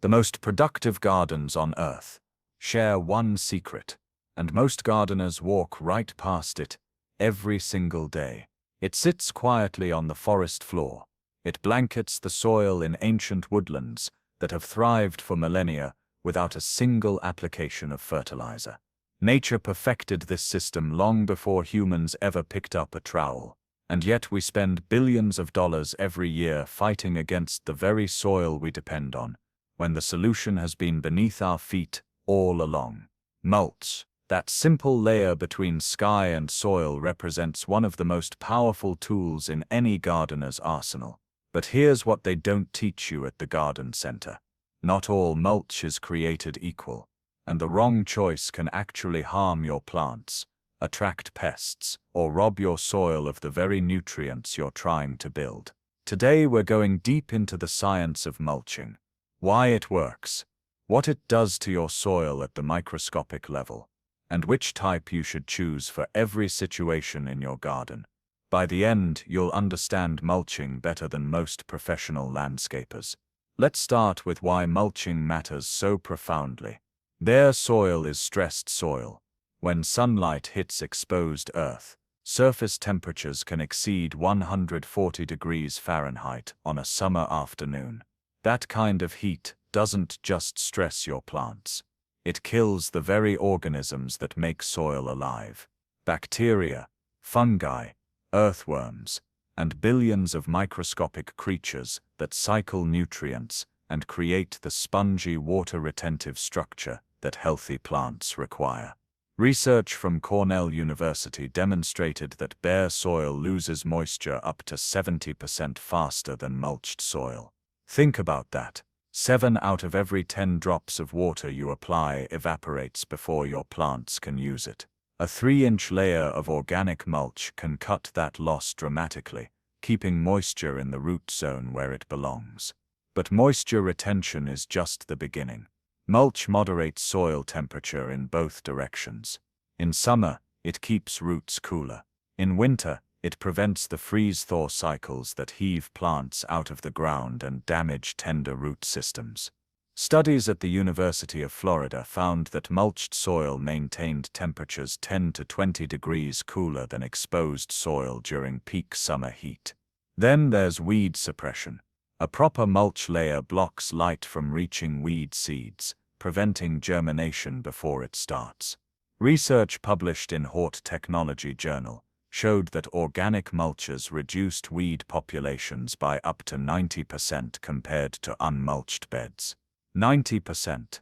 The most productive gardens on Earth share one secret, and most gardeners walk right past it every single day. It sits quietly on the forest floor. It blankets the soil in ancient woodlands that have thrived for millennia without a single application of fertilizer. Nature perfected this system long before humans ever picked up a trowel, and yet we spend billions of dollars every year fighting against the very soil we depend on, when the solution has been beneath our feet all along. Mulch, that simple layer between sky and soil, represents one of the most powerful tools in any gardener's arsenal. But here's what they don't teach you at the garden center. Not all mulch is created equal, and the wrong choice can actually harm your plants, attract pests, or rob your soil of the very nutrients you're trying to build. Today we're going deep into the science of mulching, why it works, what it does to your soil at the microscopic level, and which type you should choose for every situation in your garden. By the end, you'll understand mulching better than most professional landscapers. Let's start with why mulching matters so profoundly. Bare soil is stressed soil. When sunlight hits exposed earth, surface temperatures can exceed 140 degrees Fahrenheit on a summer afternoon. That kind of heat doesn't just stress your plants. It kills the very organisms that make soil alive. Bacteria, fungi, earthworms, and billions of microscopic creatures that cycle nutrients and create the spongy water-retentive structure that healthy plants require. Research from Cornell University demonstrated that bare soil loses moisture up to 70% faster than mulched soil. Think about that. 7 out of every 10 drops of water you apply evaporates before your plants can use it. A 3-inch layer of organic mulch can cut that loss dramatically, keeping moisture in the root zone where it belongs. But moisture retention is just the beginning. Mulch moderates soil temperature in both directions. In summer, it keeps roots cooler. In winter, it prevents the freeze-thaw cycles that heave plants out of the ground and damage tender root systems. Studies at the University of Florida found that mulched soil maintained temperatures 10 to 20 degrees cooler than exposed soil during peak summer heat. Then there's weed suppression. A proper mulch layer blocks light from reaching weed seeds, preventing germination before it starts. Research published in Hort Technology Journal showed that organic mulches reduced weed populations by up to 90% compared to unmulched beds. 90%.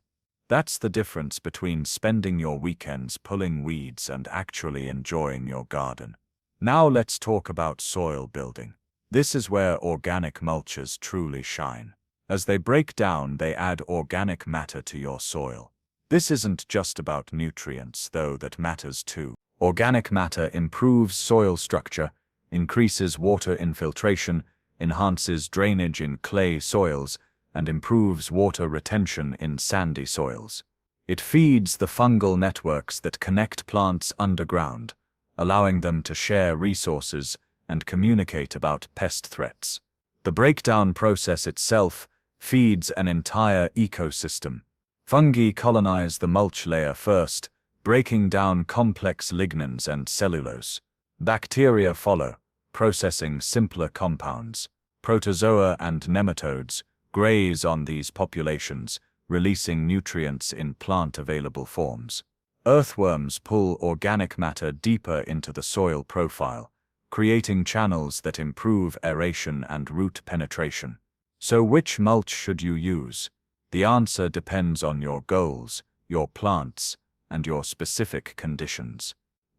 That's the difference between spending your weekends pulling weeds and actually enjoying your garden. Now let's talk about soil building. This is where organic mulches truly shine. As they break down, they add organic matter to your soil. This isn't just about nutrients, though that matters too. Organic matter improves soil structure, increases water infiltration, enhances drainage in clay soils, and improves water retention in sandy soils. It feeds the fungal networks that connect plants underground, allowing them to share resources and communicate about pest threats. The breakdown process itself feeds an entire ecosystem. Fungi colonize the mulch layer first, breaking down complex lignins and cellulose. Bacteria follow, processing simpler compounds. Protozoa and nematodes graze on these populations, releasing nutrients in plant-available forms. Earthworms pull organic matter deeper into the soil profile, creating channels that improve aeration and root penetration. So which mulch should you use? The answer depends on your goals, your plants, and your specific conditions.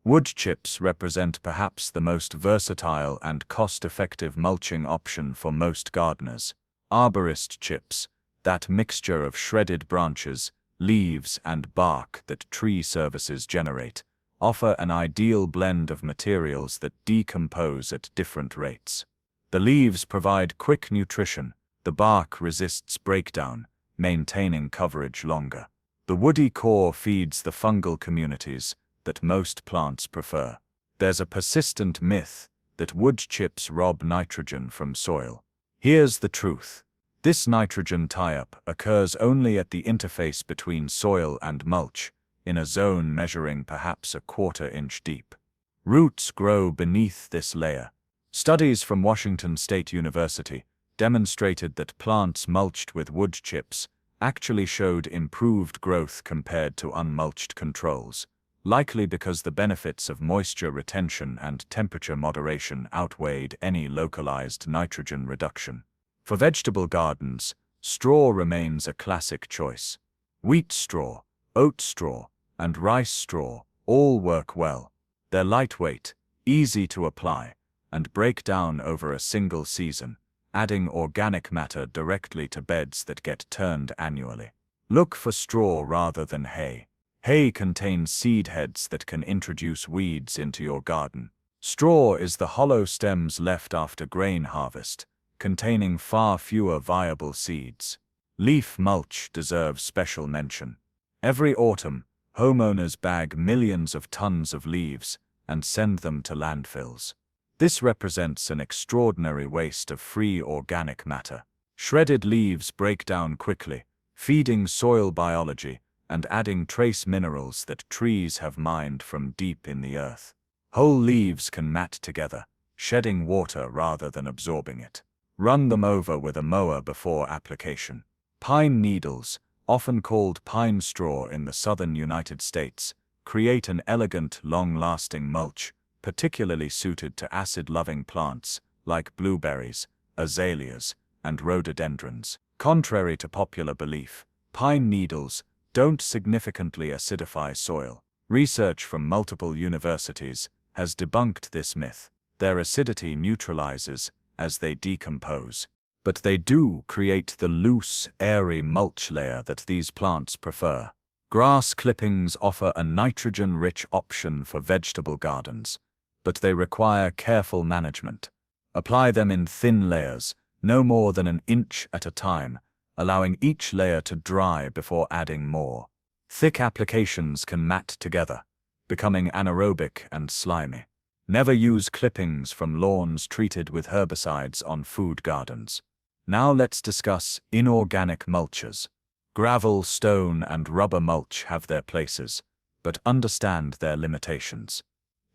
Wood chips represent perhaps the most versatile and cost-effective mulching option for most gardeners. Arborist chips, that mixture of shredded branches, leaves, and bark that tree services generate, offer an ideal blend of materials that decompose at different rates. The leaves provide quick nutrition, the bark resists breakdown, maintaining coverage longer. The woody core feeds the fungal communities that most plants prefer. There's a persistent myth that wood chips rob nitrogen from soil. Here's the truth. This nitrogen tie-up occurs only at the interface between soil and mulch, in a zone measuring perhaps a quarter-inch deep. Roots grow beneath this layer. Studies from Washington State University demonstrated that plants mulched with wood chips actually showed improved growth compared to unmulched controls, likely because the benefits of moisture retention and temperature moderation outweighed any localized nitrogen reduction. For vegetable gardens, straw remains a classic choice. Wheat straw, oat straw, and rice straw all work well. They're lightweight, easy to apply, and break down over a single season, adding organic matter directly to beds that get turned annually. Look for straw rather than hay. Hay contains seed heads that can introduce weeds into your garden. Straw is the hollow stems left after grain harvest, containing far fewer viable seeds. Leaf mulch deserves special mention. Every autumn, homeowners bag millions of tons of leaves and send them to landfills. This represents an extraordinary waste of free organic matter. Shredded leaves break down quickly, feeding soil biology and adding trace minerals that trees have mined from deep in the earth. Whole leaves can mat together, shedding water rather than absorbing it. Run them over with a mower before application. Pine needles, often called pine straw in the southern United States, create an elegant, long-lasting mulch, particularly suited to acid-loving plants like blueberries, azaleas, and rhododendrons. Contrary to popular belief, pine needles don't significantly acidify soil. Research from multiple universities has debunked this myth. Their acidity neutralizes as they decompose, but they do create the loose, airy mulch layer that these plants prefer. Grass clippings offer a nitrogen-rich option for vegetable gardens, but they require careful management. Apply them in thin layers, no more than an inch at a time, allowing each layer to dry before adding more. Thick applications can mat together, becoming anaerobic and slimy. Never use clippings from lawns treated with herbicides on food gardens. Now let's discuss inorganic mulches. Gravel, stone, and rubber mulch have their places, but understand their limitations.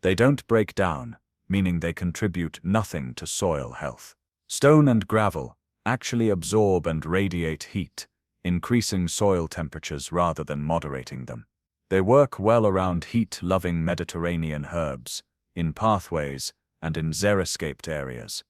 They don't break down, meaning they contribute nothing to soil health. Stone and gravel actually absorb and radiate heat, increasing soil temperatures rather than moderating them. They work well around heat-loving Mediterranean herbs, in pathways, and in xeriscaped areas.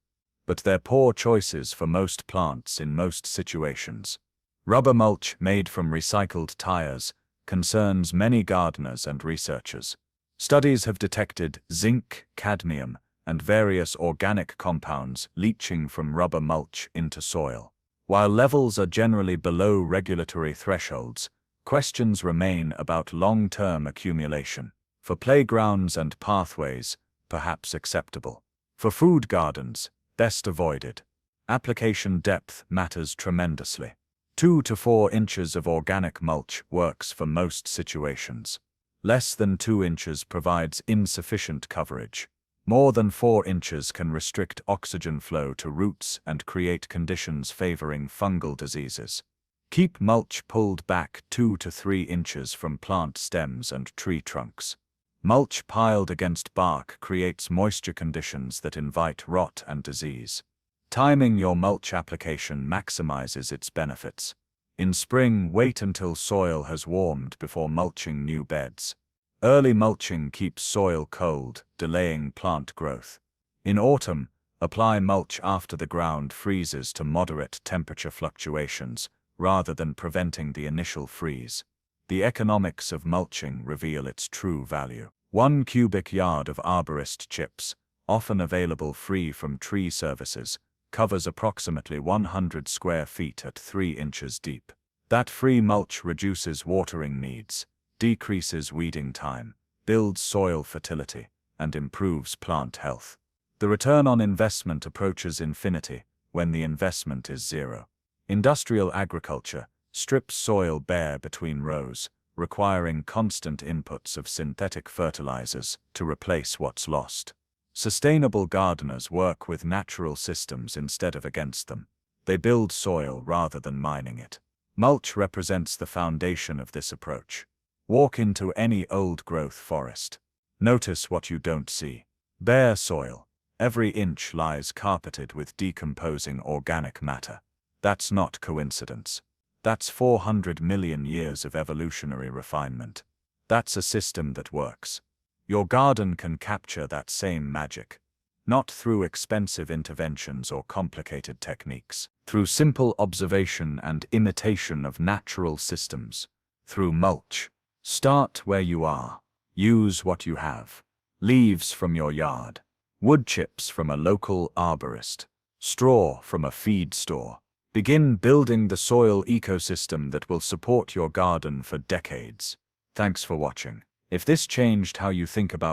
But they're poor choices for most plants in most situations. Rubber mulch made from recycled tires concerns many gardeners and researchers. Studies have detected zinc, cadmium, and various organic compounds leaching from rubber mulch into soil. While levels are generally below regulatory thresholds, questions remain about long-term accumulation. For playgrounds and pathways, perhaps acceptable. For food gardens, best avoided. Application depth matters tremendously. 2 to 4 inches of organic mulch works for most situations. Less than 2 inches provides insufficient coverage. More than 4 inches can restrict oxygen flow to roots and create conditions favoring fungal diseases. Keep mulch pulled back 2 to 3 inches from plant stems and tree trunks. Mulch piled against bark creates moisture conditions that invite rot and disease. Timing your mulch application maximizes its benefits. In spring, wait until soil has warmed before mulching new beds. Early mulching keeps soil cold, delaying plant growth. In autumn, apply mulch after the ground freezes to moderate temperature fluctuations, rather than preventing the initial freeze. The economics of mulching reveal its true value. 1 cubic yard of arborist chips, often available free from tree services, covers approximately 100 square feet at 3 inches deep. That free mulch reduces watering needs, decreases weeding time, builds soil fertility, and improves plant health. The return on investment approaches infinity when the investment is zero. Industrial agriculture strips soil bare between rows, requiring constant inputs of synthetic fertilizers to replace what's lost. Sustainable gardeners work with natural systems instead of against them. They build soil rather than mining it. Mulch represents the foundation of this approach. Walk into any old-growth forest. Notice what you don't see. Bare soil. Every inch lies carpeted with decomposing organic matter. That's not coincidence. That's 400 million years of evolutionary refinement. That's a system that works. Your garden can capture that same magic. Not through expensive interventions or complicated techniques. Through simple observation and imitation of natural systems. Through mulch. Start where you are. Use what you have. Leaves from your yard. Wood chips from a local arborist. Straw from a feed store. Begin building the soil ecosystem that will support your garden for decades. Thanks for watching. If this changed how you think about